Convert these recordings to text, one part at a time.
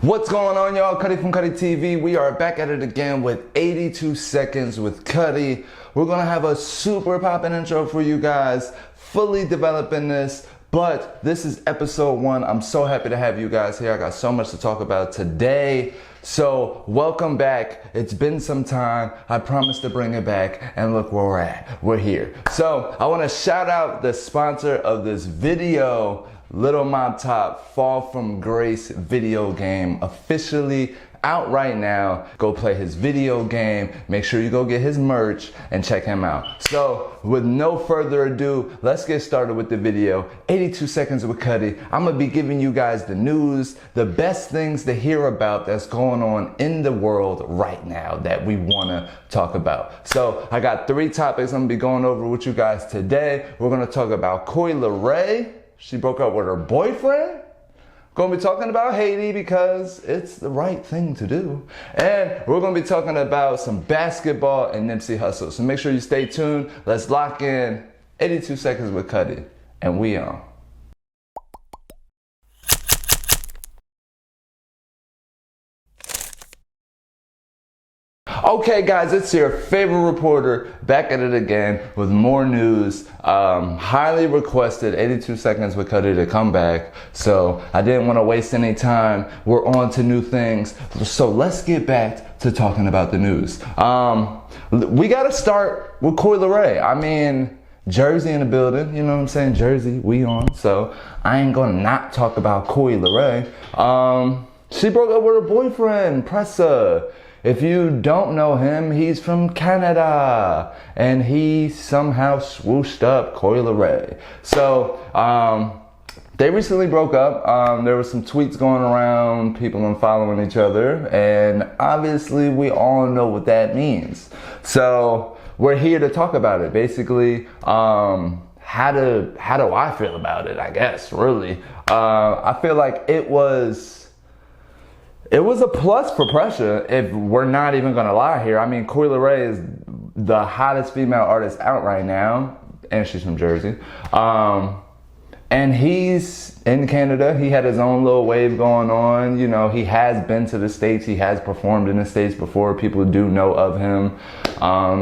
What's going on, y'all? Cutty from Cutty TV. We are back at it again with 82 Seconds with Cutty. We're gonna have a super poppin' intro for you guys, fully developing this, but this is episode 1. I'm so happy to have you guys here. I got so much to talk about today. So welcome back. It's been some time. I promised to bring it back, and look where we're at. We're here. So I wanna shout out the sponsor of this video, Little Mob Top Fall from Grace video game, officially out right now. Go play his video game. Make sure you go get his merch and check him out. So with no further ado, let's get started with the video. 82 Seconds with Cutty. I'm gonna be giving you guys the news, the best things to hear about that's going on in the world right now that we wanna talk about. So I got 3 topics I'm gonna be going over with you guys today. We're gonna talk about Coi Leray. She broke up with her boyfriend. Gonna be talking about Haiti because it's the right thing to do. And we're gonna be talking about some basketball and Nipsey Hussle. So make sure you stay tuned. Let's lock in 82 Seconds with Cutty. And we on. Okay guys, it's your favorite reporter back at it again with more news. Highly requested 82 Seconds with Cutty to come back, so I didn't want to waste any time. We're on to new things, so let's get back to talking about the news. We gotta start with Coi Leray. I mean, Jersey in the building, you know what I'm saying? Jersey, we on, so I ain't gonna not talk about Coi Leray. She broke up with her boyfriend, Pressa. If you don't know him, he's from Canada, and he somehow swooshed up Coi Leray. So, they recently broke up. There were some tweets going around, people unfollowing each other, and obviously we all know what that means. So, we're here to talk about it. Basically, how do I feel about it, I guess, really. I feel like it was a plus for Pressa, if we're not even gonna lie here. I mean, Coi Leray is the hottest female artist out right now, and she's from Jersey. And he's in Canada. He had his own little wave going on. You know, he has been to the States. He has performed in the States before. People do know of him.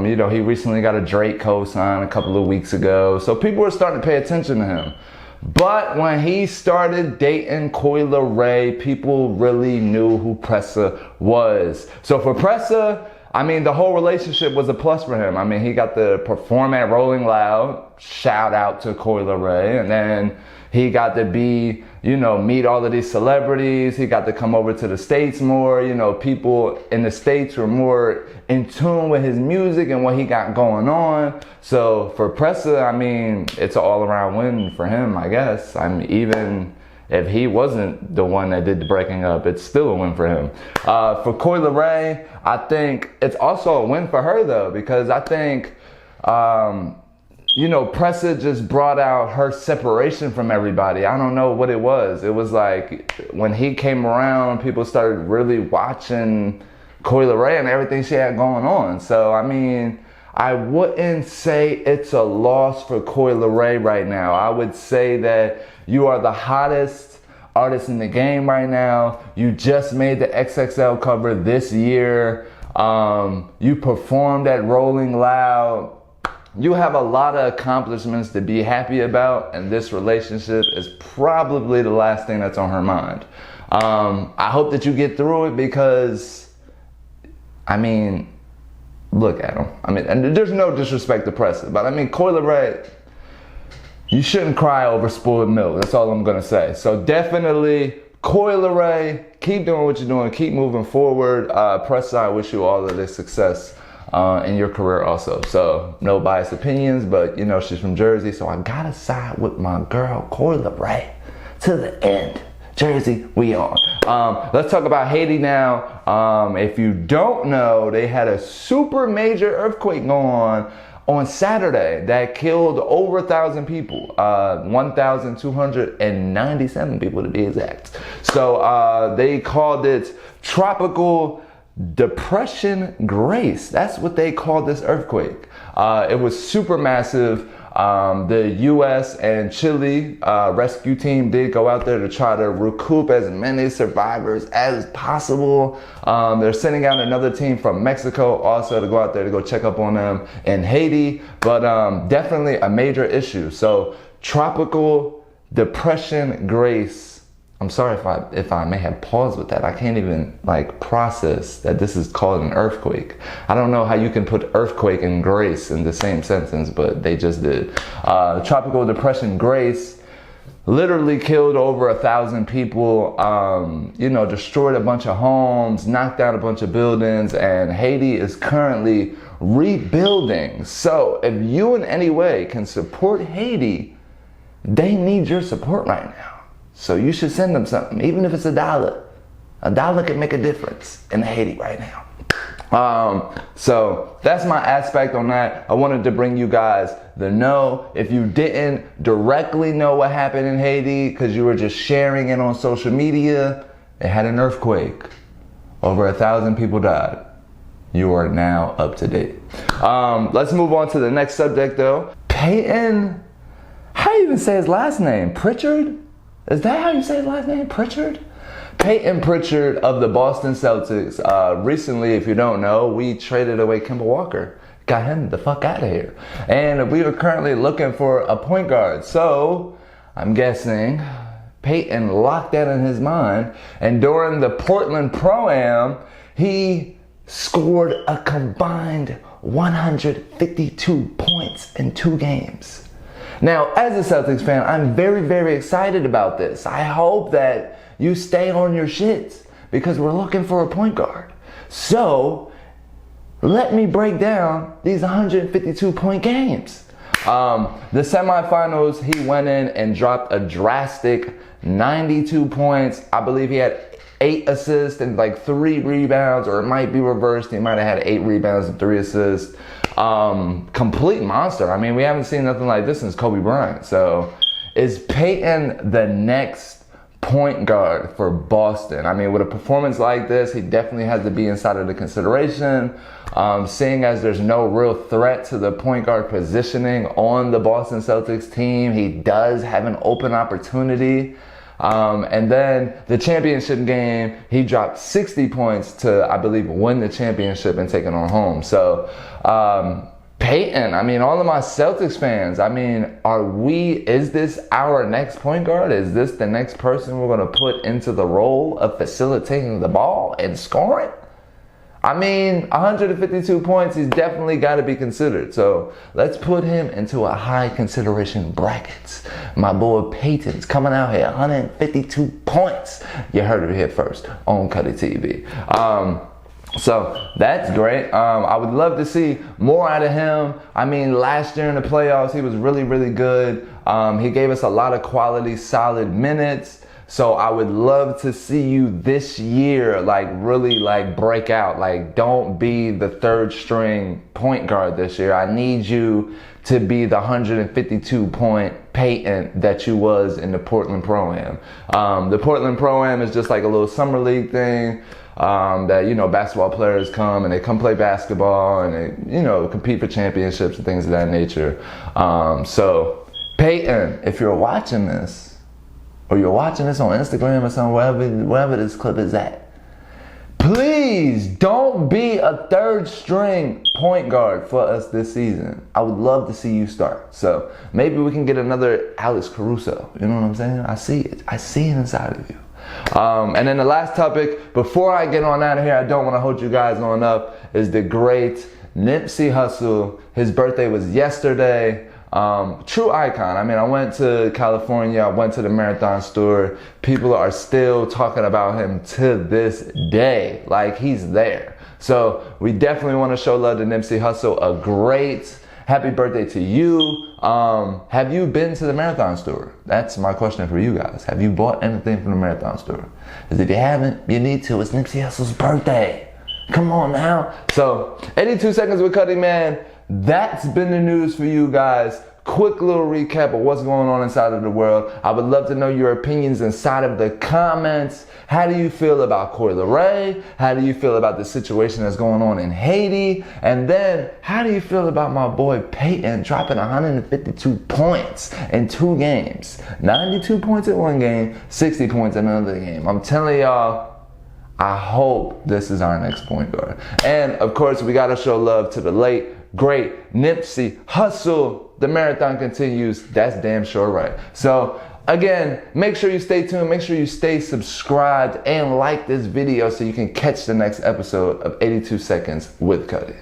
You know, he recently got a Drake co-sign a couple of weeks ago. So people are starting to pay attention to him. But when he started dating Coi Leray, people really knew who Pressa was. So for Pressa, I mean, the whole relationship was a plus for him. I mean, he got to perform at Rolling Loud, shout out to Coi Leray, and then he got to be, you know, meet all of these celebrities. He got to come over to the States more. You know, people in the States were more in tune with his music and what he got going on. So for Pressa, I mean, it's an all-around win for him, I guess. I mean, even if he wasn't the one that did the breaking up, it's still a win for him. For Coi Leray, I think it's also a win for her, though, because I think, you know, Pressa just brought out her separation from everybody. I don't know what it was. It was like when he came around, people started really watching Coi Leray and everything she had going on. So, I mean, I wouldn't say it's a loss for Coi Leray right now. I would say that you are the hottest artist in the game right now. You just made the XXL cover this year. You performed at Rolling Loud. You have a lot of accomplishments to be happy about, and this relationship is probably the last thing that's on her mind. I hope that you get through it because, I mean, look at him. I mean, and there's no disrespect to Pressa, but I mean, Coi Leray, you shouldn't cry over spoiled milk. That's all I'm gonna say. So definitely, Coi Leray, keep doing what you're doing. Keep moving forward. Pressa, I wish you all of the success in your career also. So no biased opinions, but you know, she's from Jersey, so I gotta side with my girl Coi Leray to the end. Jersey, we on. Let's talk about Haiti now. If you don't know, they had a super major earthquake going on Saturday that killed over 1,000 people, 1,297 people to be exact. So they called it Tropical Depression Grace. That's what they called this earthquake. It was super massive. The U.S. and Chile rescue team did go out there to try to recoup as many survivors as possible. They're sending out another team from Mexico also to go out there to go check up on them in Haiti. But definitely a major issue. So tropical depression Grace. I'm sorry if I may have paused with that. I can't even like process that this is called an earthquake. I don't know how you can put earthquake and Grace in the same sentence, but they just did. Tropical depression Grace literally killed over 1,000 people, destroyed a bunch of homes, knocked down a bunch of buildings, and Haiti is currently rebuilding. So if you in any way can support Haiti, they need your support right now. So you should send them something, even if it's $1. $1 can make a difference in Haiti right now. So that's my aspect on that. I wanted to bring you guys the know. If you didn't directly know what happened in Haiti because you were just sharing it on social media, it had an earthquake. Over 1,000 people died. You are now up to date. Let's move on to the next subject though. Payton, how do you even say his last name? Pritchard? Is that how you say his last name? Pritchard? Payton Pritchard of the Boston Celtics. Recently, if you don't know, we traded away Kemba Walker. Got him the fuck out of here. And we are currently looking for a point guard. So, I'm guessing Payton locked that in his mind. And during the Portland Pro-Am, he scored a combined 152 points in 2 games. Now, as a Celtics fan, I'm very, very excited about this. I hope that you stay on your shits because we're looking for a point guard. So, let me break down these 152 point games. The semifinals, he went in and dropped a drastic 92 points. I believe he had 8 assists and like 3 rebounds, or it might be reversed. He might have had 8 rebounds and 3 assists. Complete monster. I mean, we haven't seen nothing like this since Kobe Bryant. So is Payton the next point guard for Boston? I mean, with a performance like this, he definitely has to be inside of the consideration. Seeing as there's no real threat to the point guard positioning on the Boston Celtics team, he does have an open opportunity. And then the championship game, he dropped 60 points to, I believe, win the championship and take it on home. So, Payton, I mean, all of my Celtics fans, I mean, is this our next point guard? Is this the next person we're going to put into the role of facilitating the ball and scoring? I mean, 152 points, he's definitely got to be considered. So let's put him into a high consideration bracket. My boy Payton's coming out here, 152 points. You heard it here first on Cutty TV. So that's great. I would love to see more out of him. I mean, last year in the playoffs, he was really, really good. He gave us a lot of quality, solid minutes. So I would love to see you this year, like really like break out. Like don't be the 3rd string point guard this year. I need you to be the 152 point Payton that you was in the Portland Pro-Am. The Portland Pro-Am is just like a little summer league thing. That, basketball players come and they come play basketball and they, compete for championships and things of that nature. So Payton, if you're watching this, or you're watching this on Instagram or something, wherever this clip is at, please don't be a 3rd string point guard for us this season. I would love to see you start. So maybe we can get another Alex Caruso. You know what I'm saying? I see it. I see it inside of you. And then the last topic, before I get on out of here, I don't want to hold you guys on up, is the great Nipsey Hussle. His birthday was yesterday. True icon. I mean, I went to California, I went to the Marathon store. People are still talking about him to this day. Like, he's there. So we definitely want to show love to Nipsey Hussle. A great happy birthday to you. Have you been to the Marathon store? That's my question for you guys. Have you bought anything from the Marathon store? Because if you haven't, you need to. It's Nipsey Hussle's birthday. Come on now. So 82 seconds with Cutty, man. That's been the news for you guys. quick little recap of what's going on inside of the world. I would love to know your opinions inside of the comments. How do you feel about Coi Leray? How do you feel about the situation that's going on in Haiti? And then, how do you feel about my boy Payton dropping 152 points in 2 games? 92 points in 1 game, 60 points in another game. I'm telling y'all, I hope this is our next point guard. And of course, we gotta show love to the late, great Nipsey Hussle. The marathon continues. That's damn sure right. So again, make sure you stay tuned. Make sure you stay subscribed and like this video so you can catch the next episode of 82 Seconds with Cutty.